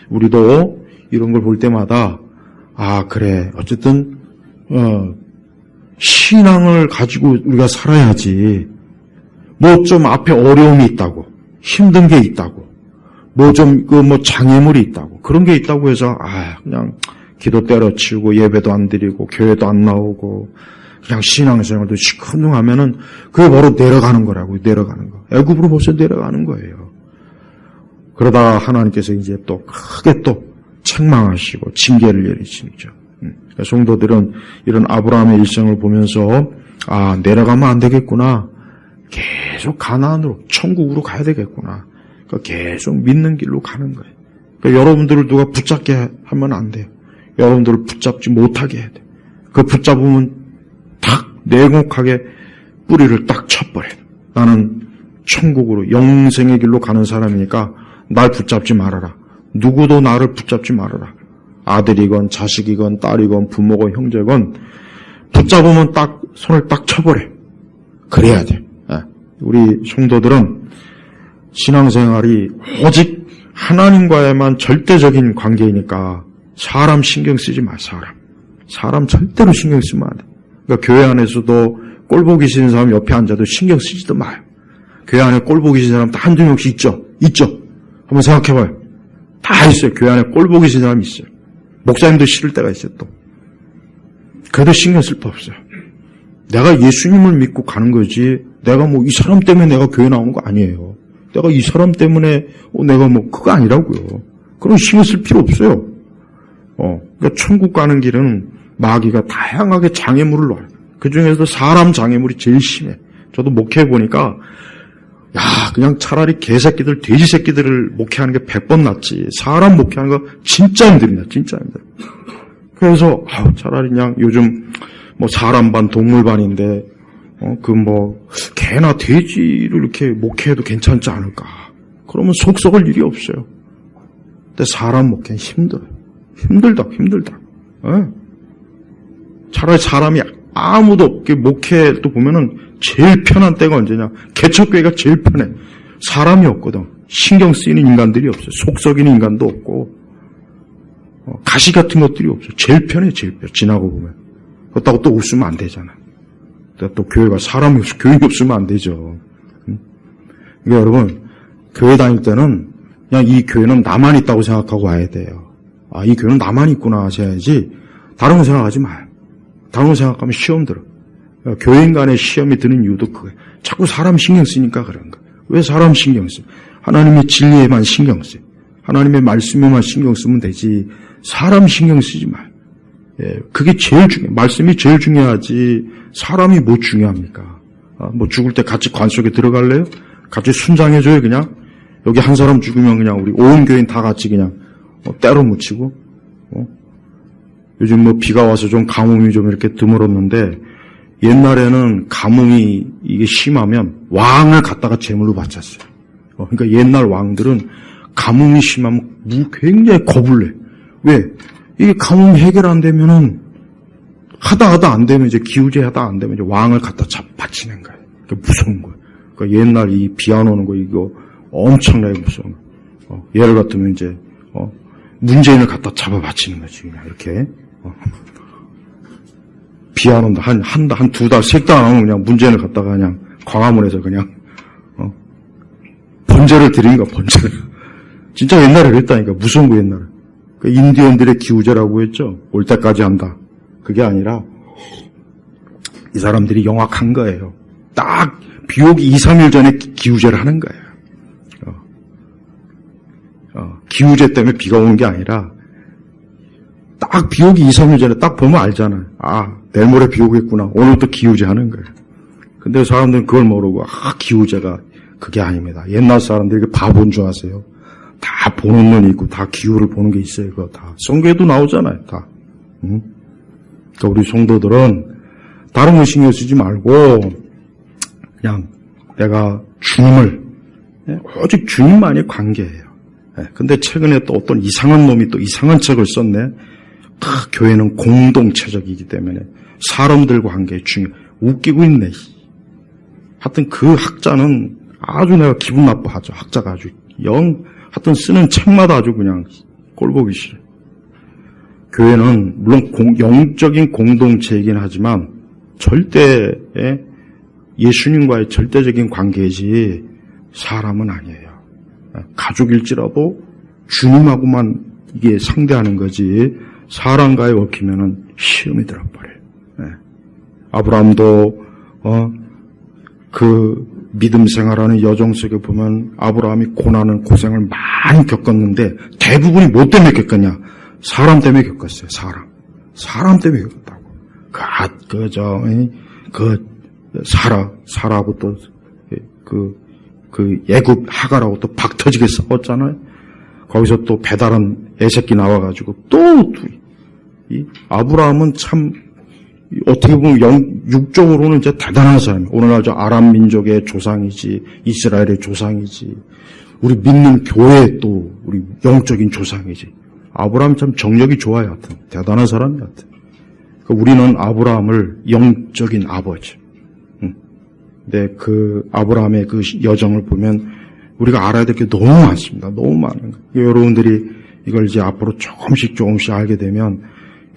우리도 이런 걸 볼 때마다 그래 어쨌든 신앙을 가지고 우리가 살아야지. 뭐 좀 앞에 어려움이 있다고, 힘든 게 있다고, 장애물이 있다고, 그런 게 있다고 해서 그냥 기도 때려치우고 예배도 안 드리고 교회도 안 나오고 그냥 신앙생활도 시큰둥하면은 그게 바로 내려가는 거라고. 내려가는 거. 애굽으로 벌써 내려가는 거예요. 그러다가 하나님께서 이제 또 크게 또 책망하시고 징계를 내리시죠. 그러니까 성도들은 이런 아브라함의 일생을 보면서 내려가면 안 되겠구나. 계속 가나안으로 천국으로 가야 되겠구나. 그러니까 계속 믿는 길로 가는 거예요. 그러니까 여러분들을 누가 붙잡게 하면 안 돼요. 여러분들을 붙잡지 못하게 해야 돼요. 그 붙잡으면 탁 냉혹하게 뿌리를 딱 쳐버려요. 나는 천국으로 영생의 길로 가는 사람이니까 날 붙잡지 말아라. 누구도 나를 붙잡지 말아라. 아들이건 자식이건 딸이건 부모건 형제건 붙잡으면 딱 손을 딱 쳐버려. 그래야 돼. 우리 성도들은 신앙생활이 오직 하나님과의만 절대적인 관계이니까 사람 신경 쓰지 마. 사람 절대로 신경 쓰면 안 돼. 그러니까 교회 안에서도 꼴보기 싫은 사람 옆에 앉아도 신경 쓰지도 마요. 교회 안에 꼴보기 싫은 사람 다 한두 명씩 있죠. 한번 생각해봐요. 다 있어요. 교회 안에 꼴보기 싫은 사람이 있어요. 목사님도 싫을 때가 있어요. 또 그래도 신경 쓸 거 없어요. 내가 예수님을 믿고 가는 거지 내가 이 사람 때문에 내가 교회 나온 거 아니에요. 내가 이 사람 때문에 내가 그거 아니라고요. 그럼 신경 쓸 필요 없어요. 그러니까 천국 가는 길은 마귀가 다양하게 장애물을 놔요. 그 중에서도 사람 장애물이 제일 심해. 저도 목회해 보니까 그냥 차라리 개새끼들, 돼지새끼들을 목회하는 게 100번 낫지. 사람 목회하는 거 진짜 힘듭니다. 진짜 힘들어. 그래서 차라리 그냥 요즘 사람 반 동물 반인데 개나 돼지를 이렇게 목회해도 괜찮지 않을까. 그러면 속 썩을 일이 없어요. 근데 사람 목회는 힘들어요. 힘들다. 차라리 사람이 아무도 없게 목회 또 보면은 제일 편한 때가 언제냐. 개척교회가 제일 편해. 사람이 없거든. 신경 쓰이는 인간들이 없어요. 속 썩이는 인간도 없고 가시 같은 것들이 없어요. 제일 편해. 지나고 보면. 그렇다고 또 웃으면 안 되잖아. 또 교회가 사람이 없어 교인이 없으면 안 되죠. 그러니까 여러분 교회 다닐 때는 그냥 이 교회는 나만 있다고 생각하고 와야 돼요. 이 교회는 나만 있구나 하셔야지 다른 거 생각하지 마요. 다른 거 생각하면 시험 들어. 교인 간에 시험이 드는 이유도 그거예요. 자꾸 사람 신경 쓰니까 그런 거예요. 왜 사람 신경 써요? 하나님의 진리에만 신경 써요. 하나님의 말씀에만 신경 쓰면 되지 사람 신경 쓰지 마요. 예, 그게 제일 중요해요. 말씀이 제일 중요하지 사람이 뭐 중요합니까? 뭐 죽을 때 같이 관 속에 들어갈래요? 같이 순장해줘요 그냥? 여기 한 사람 죽으면 그냥 우리 온 교인 다 같이 그냥 때로 묻히고 요즘 뭐 비가 와서 좀 가뭄이 좀 이렇게 드물었는데 옛날에는 가뭄이 이게 심하면 왕을 갖다가 제물로 바쳤어요. 그러니까 옛날 왕들은 가뭄이 심하면 굉장히 겁을 내. 왜? 이게 가뭄 해결 안 되면은 하다 안 되면 이제 기우제 하다 안 되면 이제 왕을 갖다 바치는 거예요. 그러니까 무서운 거예요. 그러니까 옛날 이 비 안 오는 거 이거 엄청나게 무서운 거예요. 예를 같으면 이제 문재인을 갖다 잡아 바치는 거지 그냥 이렇게. 비 안 온다 한 두 달 세 달 안 오면 그냥 문재인을 갖다가 그냥 광화문에서 그냥 번제를 드리는 거야 번제를. 진짜 옛날에 그랬다니까 무서운 거 옛날에. 그 인디언들의 기우제라고 했죠. 올 때까지 한다. 그게 아니라 이 사람들이 영악한 거예요. 딱 비 오기 2, 3일 전에 기우제를 하는 거예요. 기우제 때문에 비가 오는 게 아니라 딱 비 오기 2, 3일 전에 딱 보면 알잖아요. 내일 모레 비 오겠구나. 오늘부터 기우제 하는 거예요. 근데 사람들은 그걸 모르고 기우제가 그게 아닙니다. 옛날 사람들이 바본 줄 아세요? 다 보는 눈이 있고 다 기후를 보는 게 있어요. 그거 다 성경에도 나오잖아요. 다. 그러니까 우리 성도들은 다른 거 신경 쓰지 말고 그냥 내가 주님을 오직 주님만이 관계예요. 근데 최근에 또 어떤 이상한 놈이 또 이상한 책을 썼네. 교회는 공동체적이기 때문에 사람들과 관계 중요. 웃기고 있네. 하여튼 그 학자는 아주 내가 기분 나빠하죠. 학자가 아주 하여튼 쓰는 책마다 아주 그냥 꼴보기 싫어요. 교회는 물론 영적인 공동체이긴 하지만 절대 예수님과의 절대적인 관계이지 사람은 아니에요. 가족일지라도 주님하고만 이게 상대하는 거지 사람과의 얽히면은 시험이 들어버려요. 아브라함도 그 믿음 생활하는 여정 속에 보면 아브라함이 고생을 많이 겪었는데 대부분이 뭐 때문에 겪었냐? 사람 때문에 겪었어요. 사람 때문에 겪었다고. 사라하고 또 그 애굽 하갈하고 또 박터지게 싸웠잖아요. 거기서 또 배달한 애새끼 나와가지고 또 둘이. 아브라함은 참 어떻게 보면 육적으로는 이제 대단한 사람이에요. 오늘날 저 아람 민족의 조상이지, 이스라엘의 조상이지, 우리 믿는 교회의 또 우리 영적인 조상이지. 아브라함 참 정력이 좋아요. 하여튼 대단한 사람이야. 하여튼. 그러니까 우리는 아브라함을 영적인 아버지. 근데 그 아브라함의 그 여정을 보면 우리가 알아야 될 게 너무 많습니다. 너무 많은 거예요. 여러분들이 이걸 이제 앞으로 조금씩 알게 되면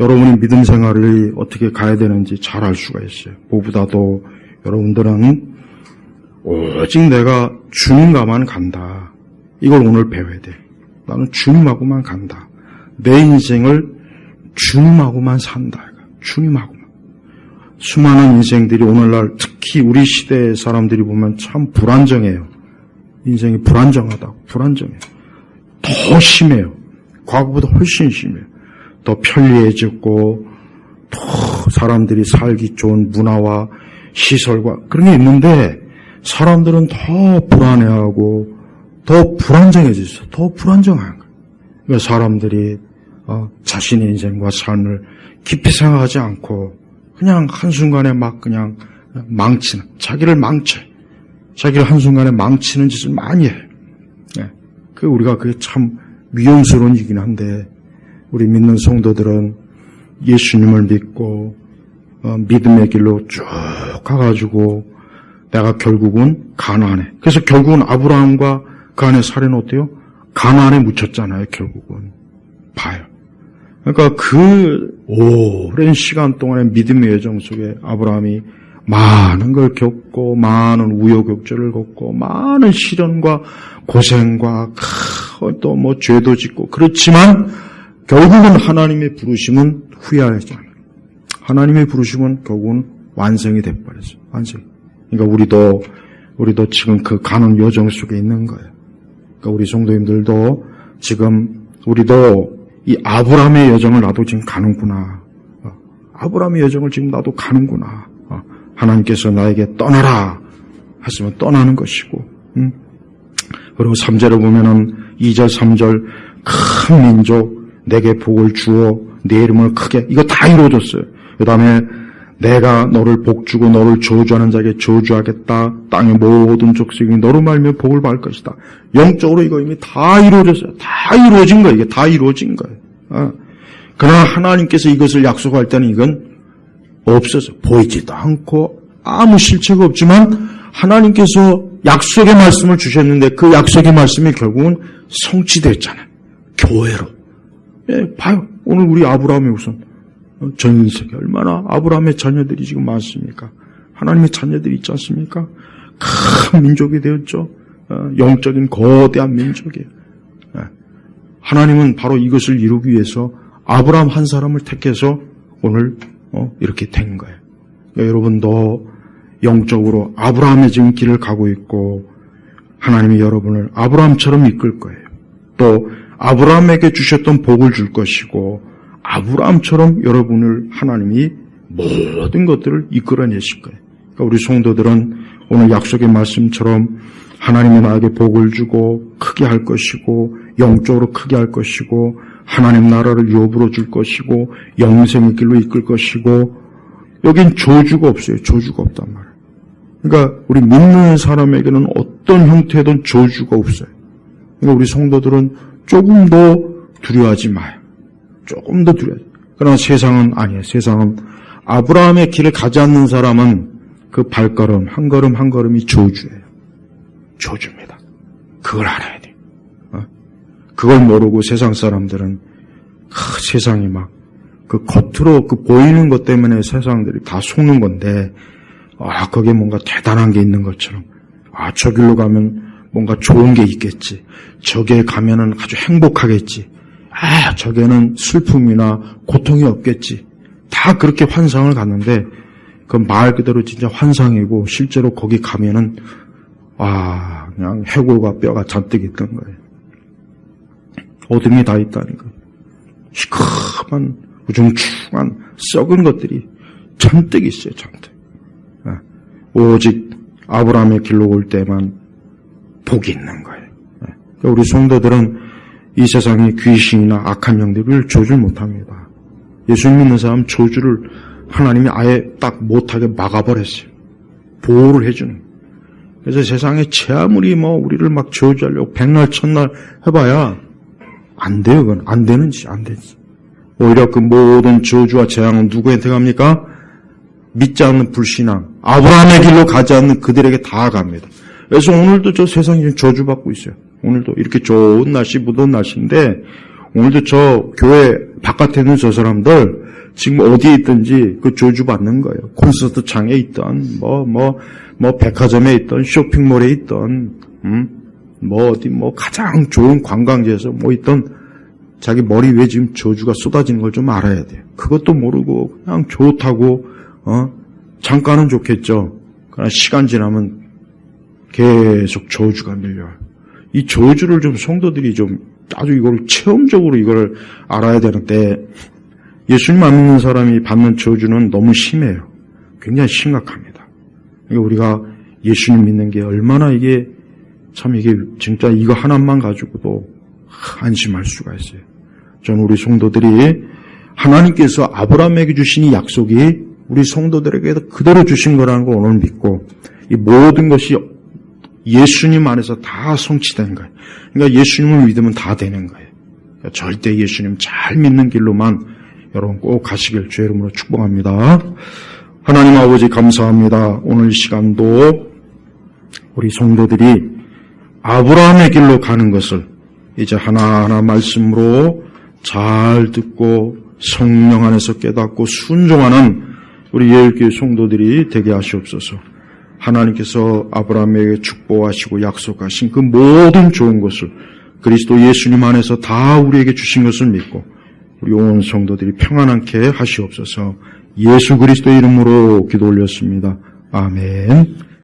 여러분의 믿음 생활을 어떻게 가야 되는지 잘 알 수가 있어요. 무엇보다도 여러분들은 오직 내가 주님과만 간다. 이걸 오늘 배워야 돼. 나는 주님하고만 간다. 내 인생을 주님하고만 산다. 주님하고만. 수많은 인생들이 오늘날 특히 우리 시대의 사람들이 보면 참 불안정해요. 인생이 불안정하다고. 불안정해요. 더 심해요. 과거보다 훨씬 심해요. 더 편리해졌고 더 사람들이 살기 좋은 문화와 시설과 그런 게 있는데 사람들은 더 불안해하고 더 불안정해졌어. 더 불안정한 거예요. 그러니까 사람들이 자신의 인생과 삶을 깊이 생각하지 않고 그냥 한순간에 막 그냥 망치는, 자기를 망쳐요. 자기를 한순간에 망치는 짓을 많이 해요. 우리가 그게 참 위험스러운 일이긴 한데 우리 믿는 성도들은 예수님을 믿고 믿음의 길로 쭉 가가지고 내가 결국은 가나안에. 그래서 결국은 아브라함과 그 안에 사례는 어때요? 가나안에 묻혔잖아요. 결국은. 봐요. 그러니까 그 오랜 시간 동안의 믿음의 여정 속에 아브라함이 많은 걸 겪고 많은 우여곡절을 겪고 많은 시련과 고생과 또 뭐 죄도 짓고 그렇지만 결국은 하나님의 부르심은 후회하지 않아요. 하나님의 부르심은 결국은 완성이 돼버렸어요. 완성. 그러니까 우리도 지금 그 가는 여정 속에 있는 거예요. 그러니까 우리 성도님들도 지금 우리도 이 아브라함의 여정을 나도 지금 가는구나. 아브라함의 여정을 지금 나도 가는구나. 하나님께서 나에게 떠나라 하시면 떠나는 것이고, 그리고 3절에 보면은 2절, 3절 큰 민족 내게 복을 주어 내 이름을 크게, 이거 다 이루어졌어요. 그 다음에 내가 너를 복주고 너를 저주하는 자에게 저주하겠다. 땅의 모든 족속이 너로 말미암아 복을 받을 것이다. 영적으로 이거 이미 다 이루어졌어요. 다 이루어진 거예요. 이게 다 이루어진 거예요. 그러나 하나님께서 이것을 약속할 때는 이건 없어서 보이지도 않고 아무 실체가 없지만 하나님께서 약속의 말씀을 주셨는데 그 약속의 말씀이 결국은 성취됐잖아요. 교회로. 예, 봐요. 오늘 우리 아브라함이 우선 전 세계 얼마나 아브라함의 자녀들이 지금 많습니까? 하나님의 자녀들이 있지 않습니까? 큰 민족이 되었죠. 영적인 거대한 민족이에요. 하나님은 바로 이것을 이루기 위해서 아브라함 한 사람을 택해서 오늘 이렇게 된 거예요. 그러니까 여러분도 영적으로 아브라함의 지금 길을 가고 있고 하나님이 여러분을 아브라함처럼 이끌 거예요. 또 아브라함에게 주셨던 복을 줄 것이고 아브라함처럼 여러분을 하나님이 모든 것들을 이끌어내실 거예요. 그러니까 우리 성도들은 오늘 약속의 말씀처럼 하나님이 나에게 복을 주고 크게 할 것이고 영적으로 크게 할 것이고 하나님 나라를 유업으로 줄 것이고 영생의 길로 이끌 것이고 여긴 저주가 없어요. 저주가 없단 말이에요. 그러니까 우리 믿는 사람에게는 어떤 형태든 저주가 없어요. 그러니까 우리 성도들은 조금 더 두려워하지 마요. 조금 더 두려워요. 그러나 세상은 아니에요. 세상은 아브라함의 길을 가지 않는 사람은 그 발걸음 한 걸음 한 걸음이 저주예요. 저주입니다. 그걸 알아야 돼요. 그걸 모르고 세상 사람들은 세상이 막 그 겉으로 그 보이는 것 때문에 세상들이 다 속는 건데 거기에 뭔가 대단한 게 있는 것처럼 저 길로 가면 뭔가 좋은 게 있겠지. 저기에 가면은 아주 행복하겠지. 저기에는 슬픔이나 고통이 없겠지. 다 그렇게 환상을 갖는데 그 말 그대로 진짜 환상이고 실제로 거기 가면은 그냥 해골과 뼈가 잔뜩 있던 거예요. 어둠이 다 있다는 거예요. 시커먼 우중충한 썩은 것들이 잔뜩 있어요. 잔뜩. 오직 아브라함의 길로 올 때만 복이 있는 거예요. 그러니까 우리 성도들은 이 세상의 귀신이나 악한 영들을 조절 못합니다. 예수 믿는 사람 조주를 하나님이 아예 딱 못하게 막아버렸어요. 보호를 해주는 거예요. 그래서 세상에 제 아무리 우리를 막 저주하려고 백날 천날 해봐야 안 돼요. 그건 안 되는지 안 되지. 오히려 그 모든 저주와 재앙은 누구한테 갑니까? 믿지 않는 불신앙, 아브라함의 길로 가지 않는 그들에게 다 갑니다. 그래서 오늘도 저 세상이 좀 저주받고 있어요. 오늘도 이렇게 좋은 날씨, 무더운 날씨인데 오늘도 저 교회 바깥에 있는 저 사람들 지금 어디에 있든지 그 저주받는 거예요. 콘서트 장에 있던 백화점에 있던 쇼핑몰에 있던 어디 가장 좋은 관광지에서 있던 자기 머리 위에 지금 저주가 쏟아지는 걸 좀 알아야 돼요. 그것도 모르고 그냥 좋다고 잠깐은 좋겠죠. 그러나 시간 지나면 계속 저주가 밀려요. 이 저주를 좀 성도들이 좀 아주 이걸 체험적으로 이걸 알아야 되는데 예수님 안 믿는 사람이 받는 저주는 너무 심해요. 굉장히 심각합니다. 그러니까 우리가 예수님 믿는 게 얼마나 이게 진짜 이거 하나만 가지고도 안심할 수가 있어요. 저는 우리 성도들이 하나님께서 아브라함에게 주신 이 약속이 우리 성도들에게도 그대로 주신 거라는 걸 오늘 믿고 이 모든 것이 예수님 안에서 다 성취된 거예요. 그러니까 예수님을 믿으면 다 되는 거예요. 그러니까 절대 예수님 잘 믿는 길로만 여러분 꼭 가시길 주의 이름으로 축복합니다. 하나님 아버지 감사합니다. 오늘 시간도 우리 성도들이 아브라함의 길로 가는 것을 이제 하나하나 말씀으로 잘 듣고 성령 안에서 깨닫고 순종하는 우리 예일교회 성도들이 되게 하시옵소서. 하나님께서 아브라함에게 축복하시고 약속하신 그 모든 좋은 것을 그리스도 예수님 안에서 다 우리에게 주신 것을 믿고 우리 온 성도들이 평안하게 하시옵소서. 예수 그리스도의 이름으로 기도 올렸습니다. 아멘.